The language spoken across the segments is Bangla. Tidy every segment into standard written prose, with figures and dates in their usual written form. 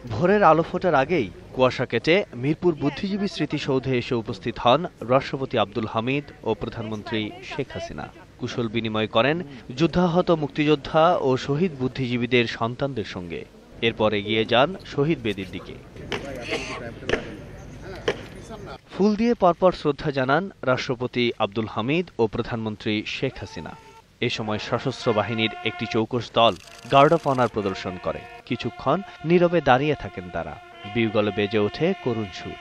ভোরের আলো ফোটার আগেই কুয়াশা কেটে মিরপুর বুদ্ধিজীবী স্মৃতিসৌধে এসে উপস্থিত হন রাষ্ট্রপতি আব্দুল হামিদ ও প্রধানমন্ত্রী শেখ হাসিনা। কুশল বিনিময় করেন যুদ্ধাহত মুক্তিযোদ্ধা ও শহীদ বুদ্ধিজীবীদের সন্তানদের সঙ্গে। এরপর এগিয়ে যান শহীদ বেদির দিকে। ফুল দিয়ে পরপর শ্রদ্ধা জানান রাষ্ট্রপতি আব্দুল হামিদ ও প্রধানমন্ত্রী শেখ হাসিনা। এ সময় সশস্ত্র বাহিনীর একটি চৌকস দল গার্ড অফ অনার প্রদর্শন করে। কিছুক্ষণ নীরবে দাঁড়িয়ে থাকেন তারা। বিউগলে বেজে ওঠে করুণ সুর।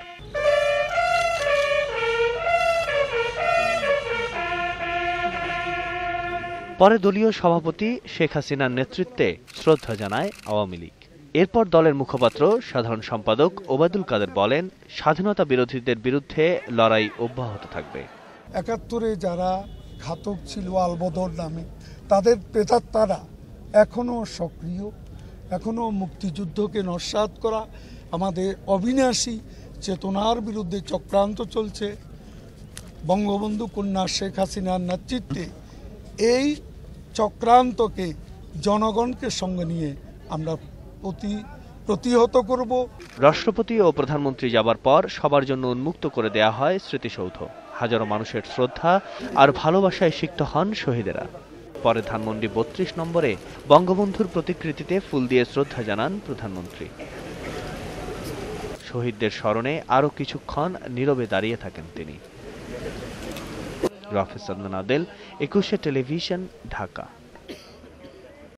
পরে দলীয় সভাপতি শেখ হাসিনার নেতৃত্বে শ্রদ্ধা জানায় আওয়ামী লীগ। এরপর দলের মুখপাত্র সাধারণ সম্পাদক ওবায়দুল কাদের বলেন, স্বাধীনতা বিরোধীদের বিরুদ্ধে লড়াই অব্যাহত থাকবে। ৭১-এ যারা ঘাতক ছিল আলবদর নামে, তাদের প্রেতাত্মারা এখনো সক্রিয়, এখনো মুক্তিযুদ্ধকে নস্যাৎ করা আমাদের অবিনাশী চেতনার বিরুদ্ধে চক্রান্ত চলছে। বঙ্গবন্ধু কন্যা শেখ হাসিনার নেতৃত্বে এই চক্রান্তকে জনগণকে সঙ্গে নিয়ে আমরা প্রতিহত করব। রাষ্ট্রপতি ও প্রধানমন্ত্রী যাবার পর সবার জন্য উন্মুক্ত করে দেয়া হয় স্মৃতিসৌধ। হাজারো মানুষের শ্রদ্ধা আর ভালোবাসায় সিক্ত হন শহীদেরা। পরে ধানমন্ডি ৩২ নম্বরে বঙ্গবন্ধুর প্রতিকৃতিতে ফুল দিয়ে শ্রদ্ধা জানান প্রধানমন্ত্রী। শহীদদের স্মরণে আরও কিছুক্ষণ নীরবে দাঁড়িয়ে থাকেন তিনি। রাফেজ সাদমান আদেল, ২১শে টেলিভিশন, ঢাকা।